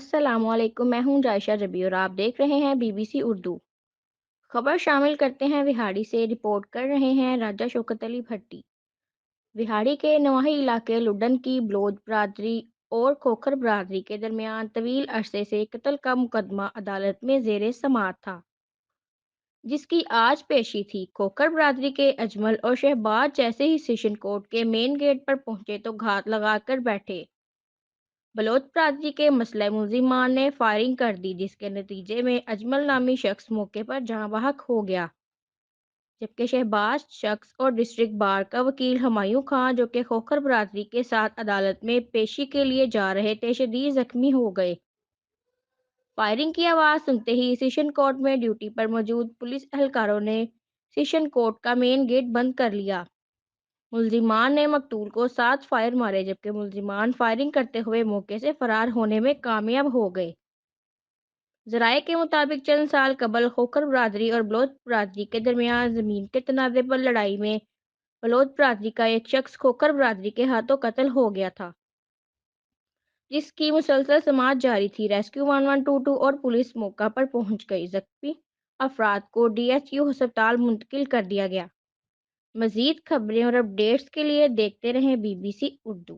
السلام علیکم، میں ہوں جائشہ ربی اور آپ دیکھ رہے ہیں بی بی سی اردو خبر شامل کرتے ہیں۔ وہاڑی سے رپورٹ کر رہے ہیں راجہ شوکت علی بھٹی۔ وہاڑی کے نواحی علاقے لڈن کی بلوچ برادری اور کھوکھر برادری کے درمیان طویل عرصے سے قتل کا مقدمہ عدالت میں زیر سماعت تھا، جس کی آج پیشی تھی۔ کھوکھر برادری کے اجمل اور شہباز جیسے ہی سیشن کورٹ کے مین گیٹ پر پہنچے تو گھات لگا کر بیٹھے۔ بلوچ برادری کے مسلح ملزمان نے فائرنگ کر دی، جس کے نتیجے میں اجمل نامی شخص موقع پر جاں بحق ہو گیا، جبکہ شہباز شخص اور ڈسٹرکٹ بار کا وکیل ہمایوں خان، جو کہ کھوکھر برادری کے ساتھ عدالت میں پیشی کے لیے جا رہے تھے، شدید زخمی ہو گئے۔ فائرنگ کی آواز سنتے ہی سیشن کورٹ میں ڈیوٹی پر موجود پولیس اہلکاروں نے سیشن کورٹ کا مین گیٹ بند کر لیا۔ ملزمان نے مقتول کو 7 فائر مارے، جبکہ ملزمان فائرنگ کرتے ہوئے موقع سے فرار ہونے میں کامیاب ہو گئے۔ ذرائع کے مطابق چند سال قبل کھوکھر برادری اور بلوچ برادری کے درمیان زمین کے تنازع پر لڑائی میں بلوچ برادری کا ایک شخص کھوکھر برادری کے ہاتھوں قتل ہو گیا تھا، جس کی مسلسل سماعت جاری تھی۔ ریسکیو 1122 اور پولیس موقع پر پہنچ گئی۔ زخمی افراد کو ڈی ایچ یو ہسپتال منتقل کر دیا گیا۔ مزید خبریں اور اپڈیٹس کے لیے دیکھتے رہیں بی بی سی اردو۔